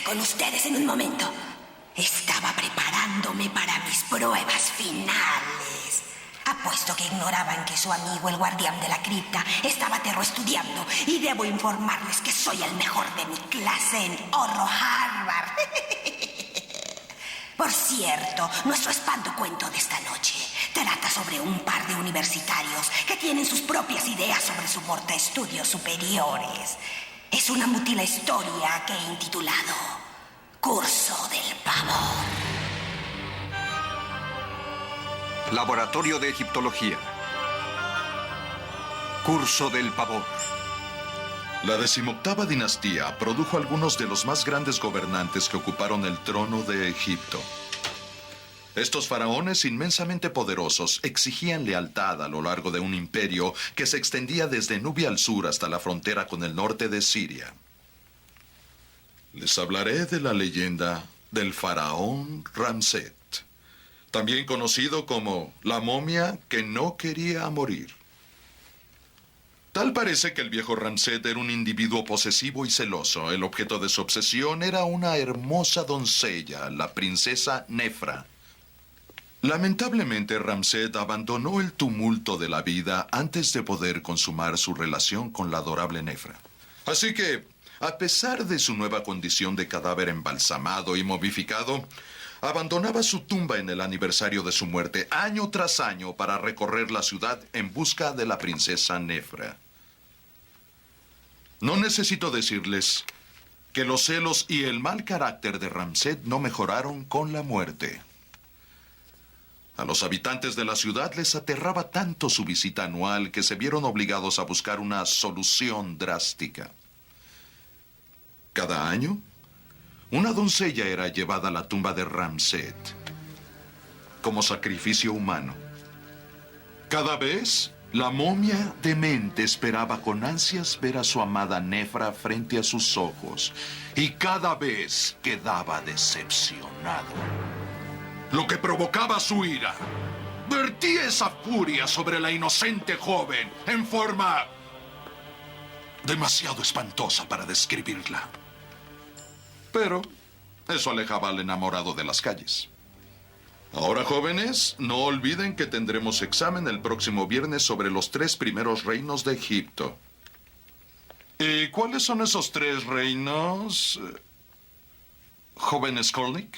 con ustedes en un momento. Estaba preparándome para mis pruebas finales. Apuesto que ignoraban que su amigo, el guardián de la cripta, estaba estudiando y debo informarles que soy el mejor de mi clase en Horro Harvard. Por cierto, nuestro espantocuento de esta noche trata sobre un par de universitarios que tienen sus propias ideas sobre su porta estudios superiores. Es una mutila historia que he intitulado Curso del Pavor. Laboratorio de Egiptología. Curso del Pavor. La 18ª dinastía produjo algunos de los más grandes gobernantes que ocuparon el trono de Egipto. Estos faraones inmensamente poderosos exigían lealtad a lo largo de un imperio que se extendía desde Nubia al sur hasta la frontera con el norte de Siria. Les hablaré de la leyenda del faraón Ramsés, también conocido como la momia que no quería morir. Tal parece que el viejo Ramsés era un individuo posesivo y celoso. El objeto de su obsesión era una hermosa doncella, la princesa Nefra. Lamentablemente, Ramsés abandonó el tumulto de la vida antes de poder consumar su relación con la adorable Nefra. Así que, a pesar de su nueva condición de cadáver embalsamado y momificado, abandonaba su tumba en el aniversario de su muerte, año tras año, para recorrer la ciudad en busca de la princesa Nefra. No necesito decirles que los celos y el mal carácter de Ramsés no mejoraron con la muerte. A los habitantes de la ciudad les aterraba tanto su visita anual que se vieron obligados a buscar una solución drástica. Cada año, una doncella era llevada a la tumba de Ramsés como sacrificio humano. Cada vez, la momia demente esperaba con ansias ver a su amada Nefra frente a sus ojos, y cada vez quedaba decepcionado. Lo que provocaba su ira. Vertía esa furia sobre la inocente joven en forma demasiado espantosa para describirla. Pero eso alejaba al enamorado de las calles. Ahora, jóvenes, no olviden que tendremos examen el próximo viernes sobre los 3 primeros reinos de Egipto. ¿Y cuáles son esos 3 reinos, joven Skolnick?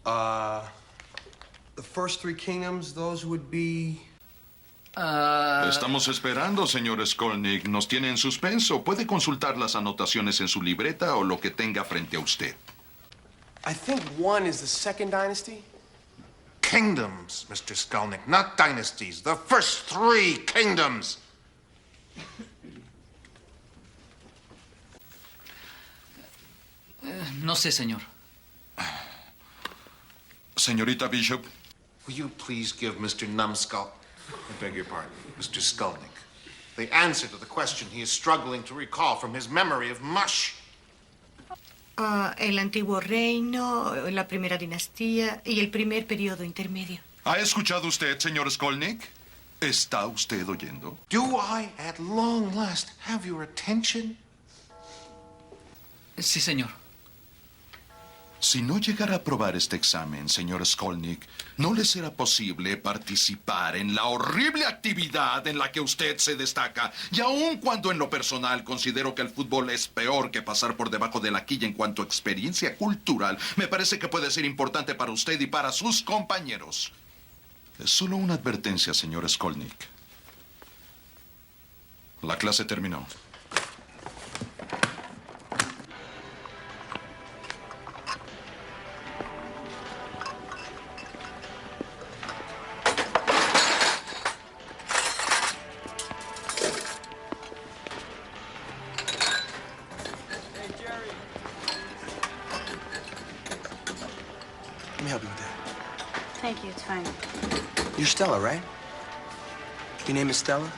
The first 3 kingdoms, those would be... Estamos esperando, señor Skolnick. Nos tiene en suspenso. Puede consultar las anotaciones en su libreta o lo que tenga frente a usted. I think 1 is the second dynasty. Kingdoms, Mr. Skolnick, not dynasties. The first 3 kingdoms. No sé, señor. Señorita Bishop. Will you please give Mr. Numbskull, I beg your pardon, Mr. Skolnick, the answer to the question he is struggling to recall from his memory of mush? El antiguo reino, la primera dinastía y el primer periodo intermedio. ¿Ha escuchado usted, señor Skolnick? ¿Está usted oyendo? Do I, at long last, have your attention? Sí, señor. Si no llegara a aprobar este examen, señor Skolnick, no le será posible participar en la horrible actividad en la que usted se destaca. Y aun cuando en lo personal considero que el fútbol es peor que pasar por debajo de la quilla en cuanto a experiencia cultural, me parece que puede ser importante para usted y para sus compañeros. Es solo una advertencia, señor Skolnick. La clase terminó. Let me help you with that. Thank you, it's fine. You're Stella, right? Your name is Stella?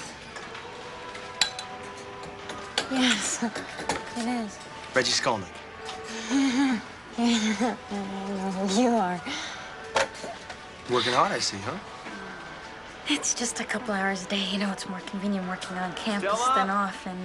Yes, it is. Reggie Skolnick. You are. Working hard, I see, huh? It's just a couple hours a day. You know, it's more convenient working on campus than off, and,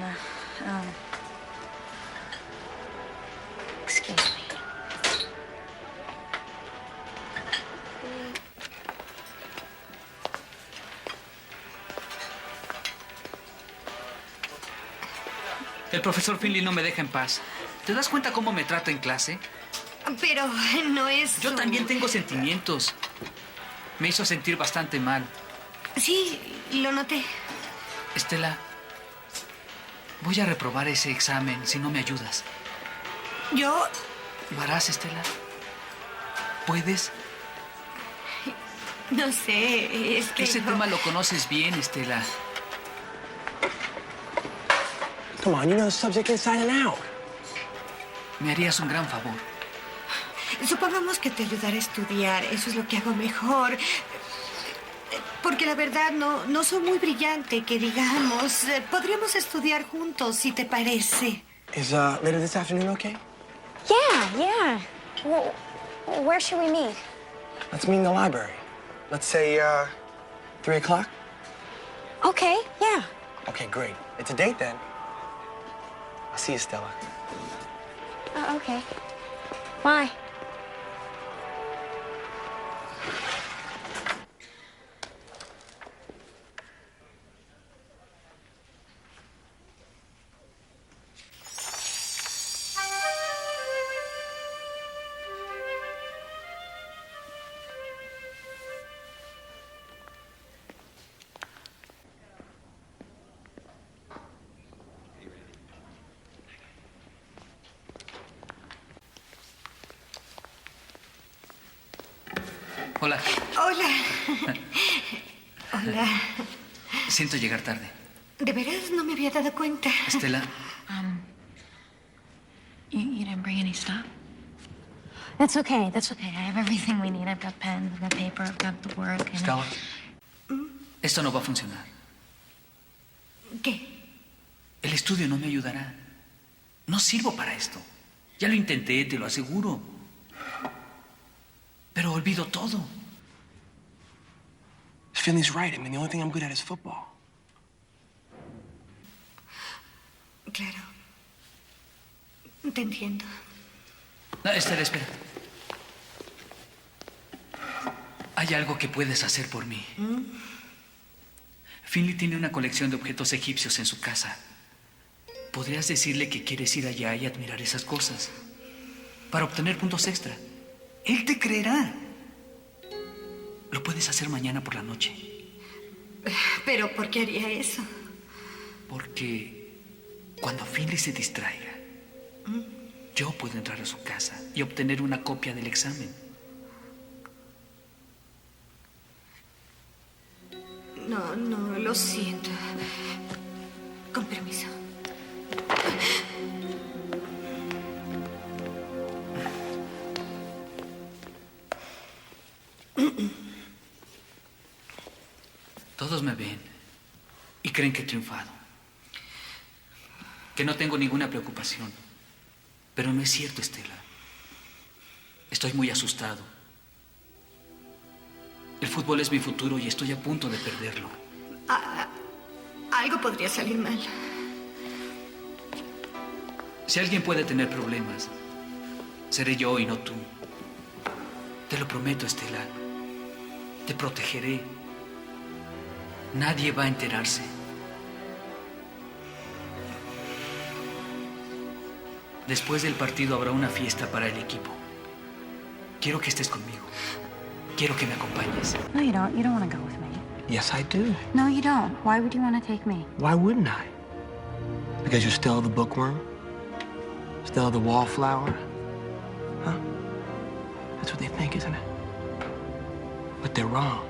El profesor Finley no me deja en paz. ¿Te das cuenta cómo me trata en clase? Pero no es... Yo también tengo sentimientos. Me hizo sentir bastante mal. Sí, lo noté. Estela, voy a reprobar ese examen si no me ayudas. Yo... ¿Lo harás, Estela? ¿Puedes? No sé, es que Ese tema lo conoces bien, Estela. Come on, you know the subject inside and out. Me harías un gran favor. Supongamos que te ayudaré a estudiar. Eso es lo que hago mejor. Porque la verdad no soy muy brillante, que digamos. Podríamos estudiar juntos, si te parece. Is later this afternoon okay? Yeah. Well, where should we meet? Let's meet in the library. Let's say 3 o'clock. Okay, yeah. Okay, great. It's a date then. I'll see you, Stella. Okay. Bye. Hola. Hola. Hola. Siento llegar tarde. ¿De veras no me había dado cuenta? Estela, You didn't bring any stuff? That's okay. I have everything we need. I've got pens, I've got paper, I've got the work. And... Estela. Esto no va a funcionar. ¿Qué? El estudio no me ayudará. No sirvo para esto. Ya lo intenté, te lo aseguro. Pero olvido todo. Finley's right. I mean, the only thing I'm good at is football. Claro. Te entiendo. No, Estela, espera. Hay algo que puedes hacer por mí. Finley tiene una colección de objetos egipcios en su casa. Podrías decirle que quieres ir allá y admirar esas cosas para obtener puntos extra. Él te creerá. Lo puedes hacer mañana por la noche. ¿Pero por qué haría eso? Porque cuando Finley se distraiga, yo puedo entrar a su casa y obtener una copia del examen. No, lo siento. Con permiso. Todos me ven y creen que he triunfado. Que no tengo ninguna preocupación. Pero no es cierto, Estela. Estoy muy asustado. El fútbol es mi futuro y estoy a punto de perderlo. Algo podría salir mal. Si alguien puede tener problemas, seré yo y no tú. Te lo prometo, Estela. Te protegeré. Nadie va a enterarse. Después del partido habrá una fiesta para el equipo. Quiero que estés conmigo. Quiero que me acompañes. No, you don't. You don't want to go with me. Yes, I do. No, you don't. Why would you want to take me? Why wouldn't I? Because you're still the bookworm? Still the wallflower? Huh? That's what they think, isn't it? But they're wrong.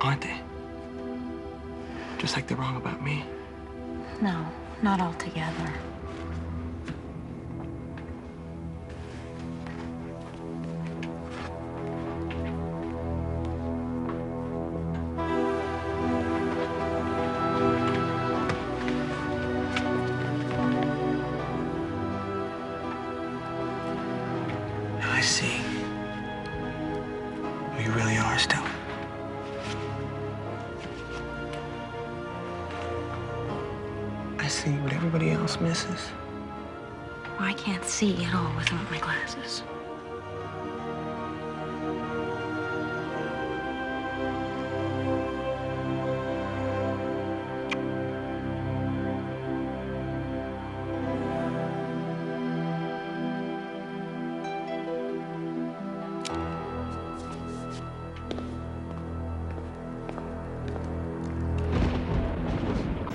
Aren't they? Just like they're wrong about me. No, not altogether. I see who you really are, Stella. I see what everybody else misses. Well, I can't see at all without my glasses.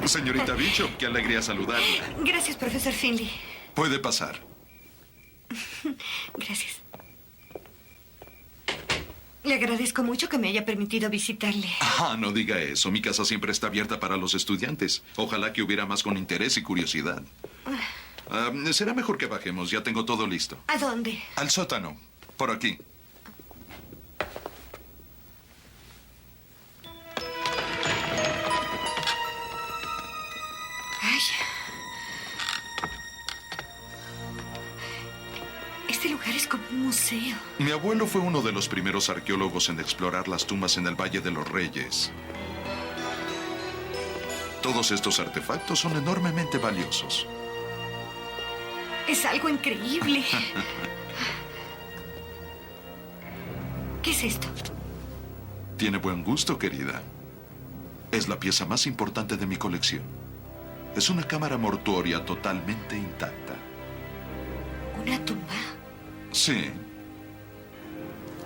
Señorita Bishop, qué alegría saludarla. Gracias, profesor Finley. Puede pasar. Gracias. Le agradezco mucho que me haya permitido visitarle. Ah, no diga eso. Mi casa siempre está abierta para los estudiantes. Ojalá que hubiera más con interés y curiosidad. Será mejor que bajemos. Ya tengo todo listo. ¿A dónde? Al sótano. Por aquí. Ay. Este lugar es como un museo. Mi abuelo fue uno de los primeros arqueólogos en explorar las tumbas en el Valle de los Reyes. Todos estos artefactos son enormemente valiosos. Es algo increíble. ¿Qué es esto? Tiene buen gusto, querida. Es la pieza más importante de mi colección. Es una cámara mortuoria totalmente intacta. ¿Una tumba? Sí.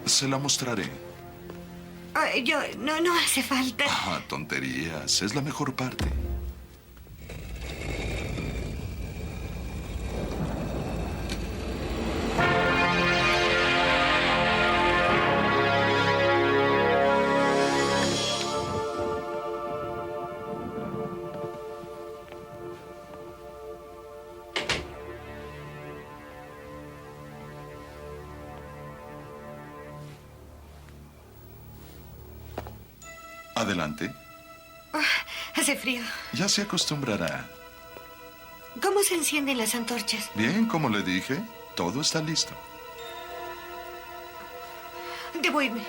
Se la mostraré. No hace falta. Ah, tonterías. Es la mejor parte. Adelante. Hace frío. Ya se acostumbrará. ¿Cómo se encienden las antorchas? Bien, como le dije, todo está listo. Debo irme.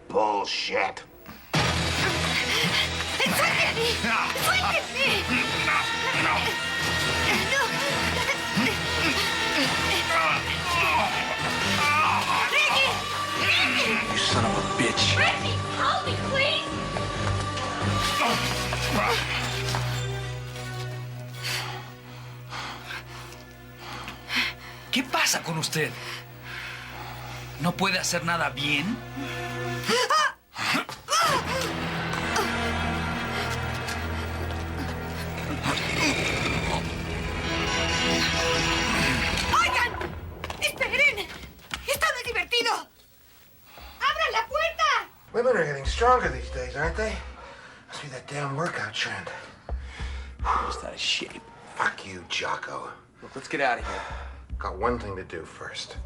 Bullshit. ¡Suélteme! ¡Suélteme! You son of a bitch. Reggie, help me, please! ¿Qué pasa con usted? ¿No puede hacer nada bien? ¡Oigan! ¡Esperen! ¡Esto no es divertido! ¡Abran la puerta! Women are getting stronger these days, aren't they? Must be that damn workout trend. Just out of shape. Fuck you, Jocko. Look, let's get out of here. Got one thing to do first.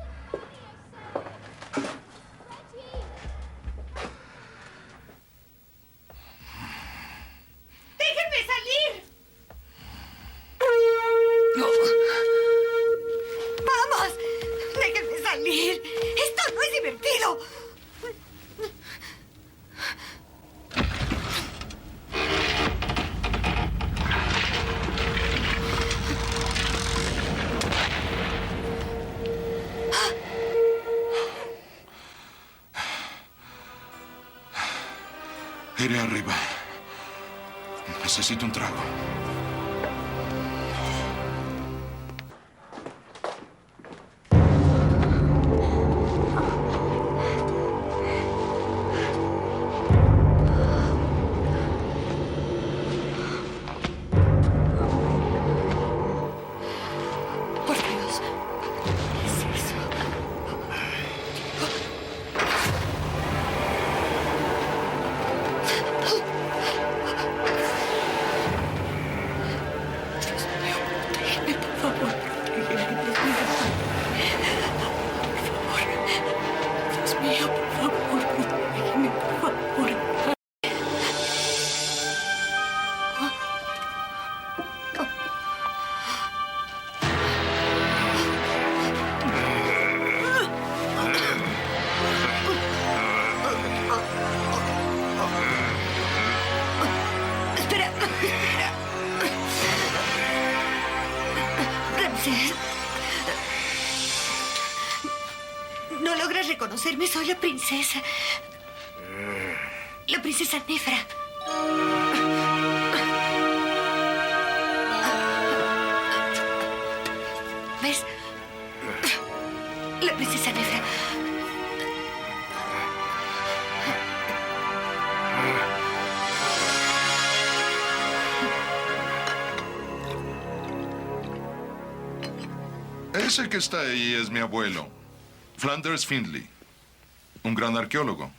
¡Déjenme salir! ¡Vamos! ¡Déjenme salir! ¡Esto no es divertido! Iré arriba. Necesito un trago. Por Dios. ¿Qué es eso? Déjenme, por favor. Déjenme, Dios mío. Por favor. Dios mío, por favor. Déjenme, por favor. Espera. Ramsés. No logras reconocerme, soy la princesa. La princesa Nefra. ¿Ves? La princesa Nefra. Ese que está ahí es mi abuelo, Flanders Findlay, un gran arqueólogo.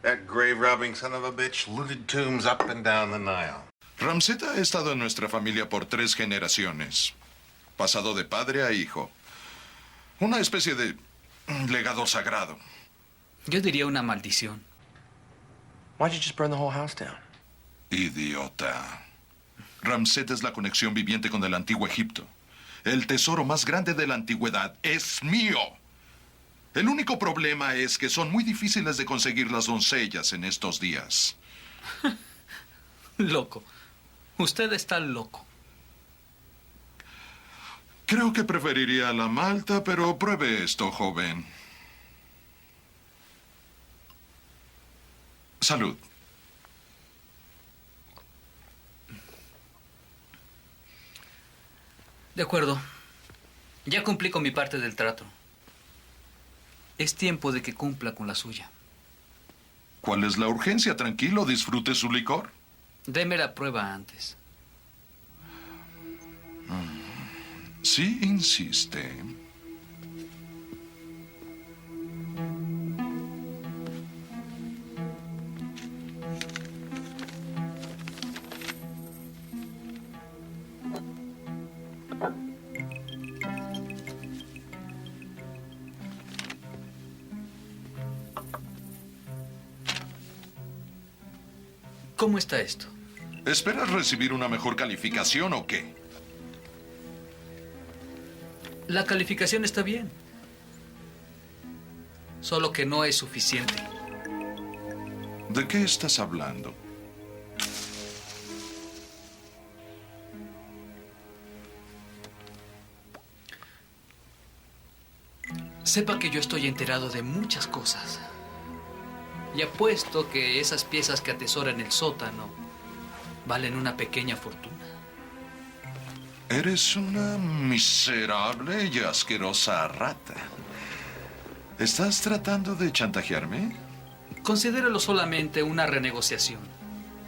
That grave-robbing son of a bitch looted tombs up and down the Nile. Ramset ha estado en nuestra familia por 3 generaciones, pasado de padre a hijo. Una especie de legado sagrado. Yo diría una maldición. Why'd you just burn the whole house down? Idiota. Ramset es la conexión viviente con el antiguo Egipto. El tesoro más grande de la antigüedad es mío. El único problema es que son muy difíciles de conseguir las doncellas en estos días. Loco. Usted está loco. Creo que preferiría la malta, pero pruebe esto, joven. Salud. De acuerdo. Ya cumplí con mi parte del trato. Es tiempo de que cumpla con la suya. ¿Cuál es la urgencia? Tranquilo, disfrute su licor. Deme la prueba antes. Si insiste. ¿Cómo está esto? ¿Esperas recibir una mejor calificación o qué? La calificación está bien. Solo que no es suficiente. ¿De qué estás hablando? Sepa que yo estoy enterado de muchas cosas. Y apuesto que esas piezas que atesora en el sótano valen una pequeña fortuna. Eres una miserable y asquerosa rata. ¿Estás tratando de chantajearme? Considéralo solamente una renegociación.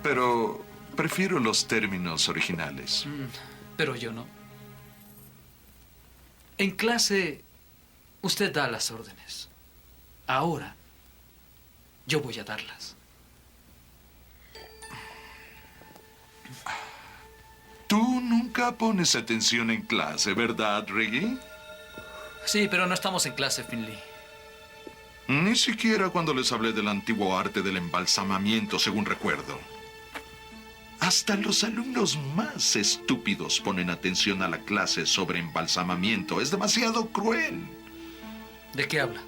Pero prefiero los términos originales. Pero yo no. En clase, usted da las órdenes. Ahora, yo voy a darlas. Tú nunca pones atención en clase, ¿verdad, Reggie? Sí, pero no estamos en clase, Finley. Ni siquiera cuando les hablé del antiguo arte del embalsamamiento, según recuerdo. Hasta los alumnos más estúpidos ponen atención a la clase sobre embalsamamiento. Es demasiado cruel. ¿De qué habla?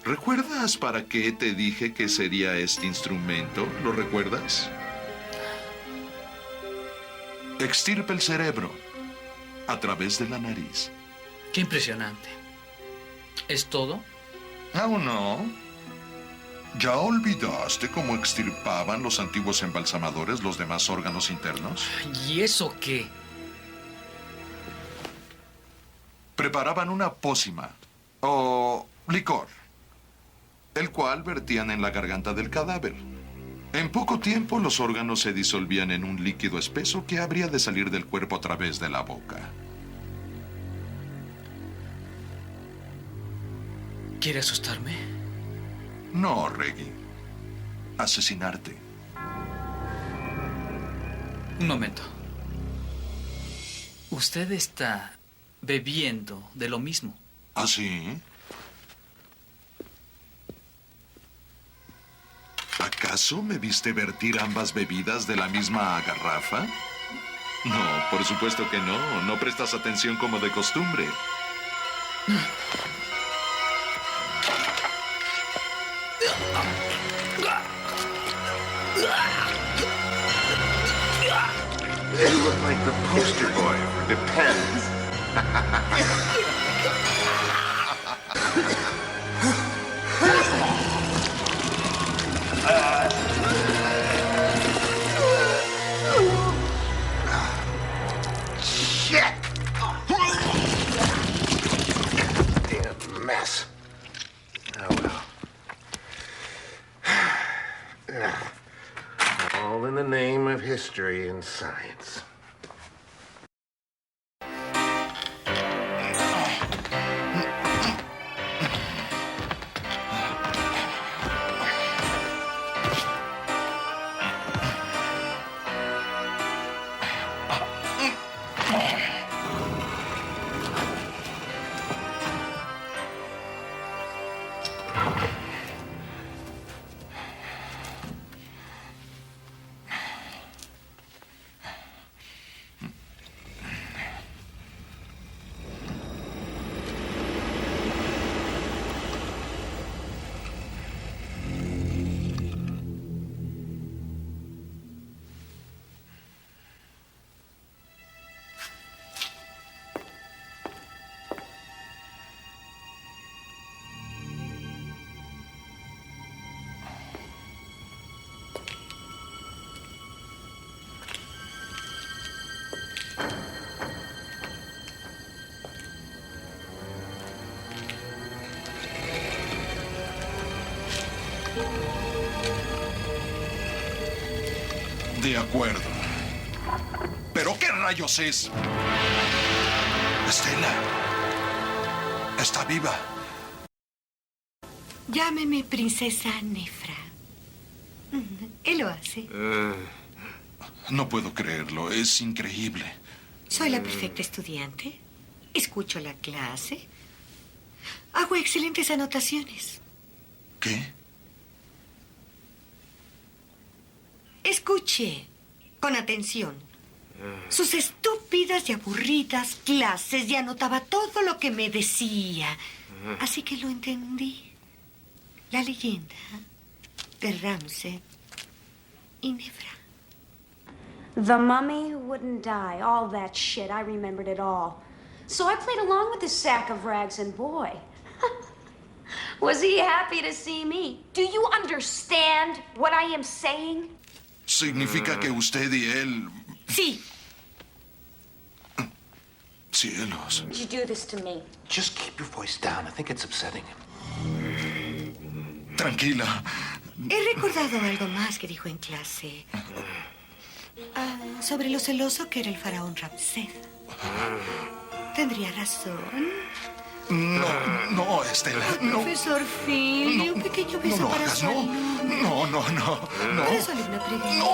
¿Recuerdas para qué te dije que sería este instrumento? ¿Lo recuerdas? Extirpa el cerebro a través de la nariz. Qué impresionante. ¿Es todo? ¿Aún no? ¿Ya olvidaste cómo extirpaban los antiguos embalsamadores los demás órganos internos? ¿Y eso qué? Preparaban una pócima o licor, el cual vertían en la garganta del cadáver. En poco tiempo los órganos se disolvían en un líquido espeso que habría de salir del cuerpo a través de la boca. ¿Quiere asustarme? No, Reggie. Asesinarte. Un momento. Usted está bebiendo de lo mismo. ¿Ah, sí? ¿Acaso me viste vertir ambas bebidas de la misma garrafa? No, por supuesto que no. No prestas atención como de costumbre. You look like the poster boy for Depends. Shit! Damn mess. Oh, well. All in the name of history and science. De acuerdo. ¿Pero qué rayos es? Estela. Está viva. Llámeme princesa Nefra. Él lo hace. No puedo creerlo. Es increíble. Soy la perfecta estudiante. Escucho la clase. Hago excelentes anotaciones. ¿Qué? Escuche con atención sus estúpidas y aburridas clases y anotaba todo lo que me decía. Así que lo entendí. La leyenda de Ramset y Nefra. The mummy who wouldn't die, all that shit, I remembered it all. So I played along with this sack of rags, and boy, was he happy to see me. Do you understand what I am saying? ¿Significa que usted y él... Sí. Cielos. Did you do this to me? Just keep your voice down. I think it's upsetting him. Tranquila. He recordado algo más que dijo en clase. Sobre lo celoso que era el faraón Ramsés. Tendría razón. No, Estela, no. Profesor Phil, un pequeño beso No lo para hagas, su alumno. no. Para su alumna preguntita.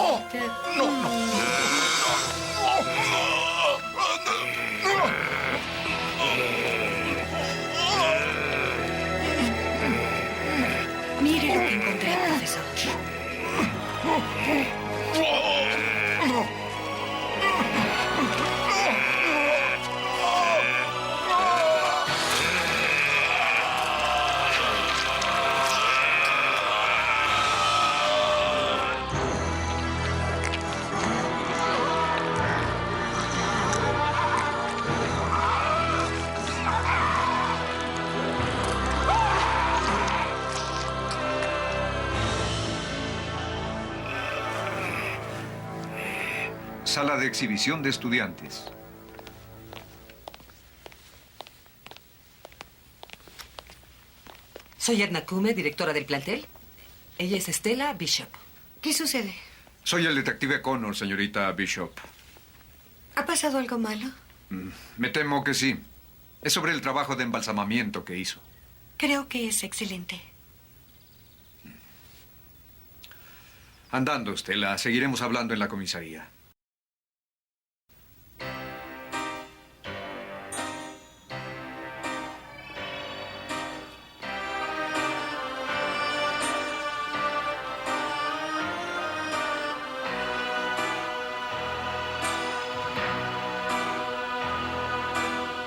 No. Mire lo que encontré, profesor. Sala de exhibición de estudiantes. Soy Edna Kume, directora del plantel. Ella es Estela Bishop. ¿Qué sucede? Soy el detective Connor, señorita Bishop. ¿Ha pasado algo malo? Me temo que sí. Es sobre el trabajo de embalsamamiento que hizo. Creo que es excelente. Andando, Estela. Seguiremos hablando en la comisaría.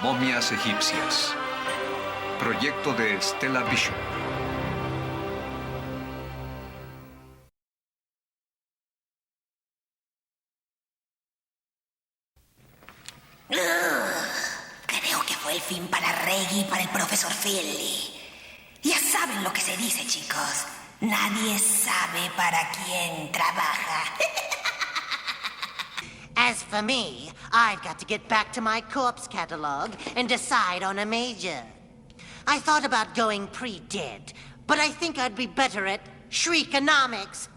Momias egipcias. Proyecto de Estela Bishop. Creo que fue el fin para Reggie y para el profesor Philly. Ya saben lo que se dice, chicos. Nadie sabe para quién trabaja. As for me, I've got to get back to my corpse catalog and decide on a major. I thought about going pre-dead, but I think I'd be better at shriekonomics.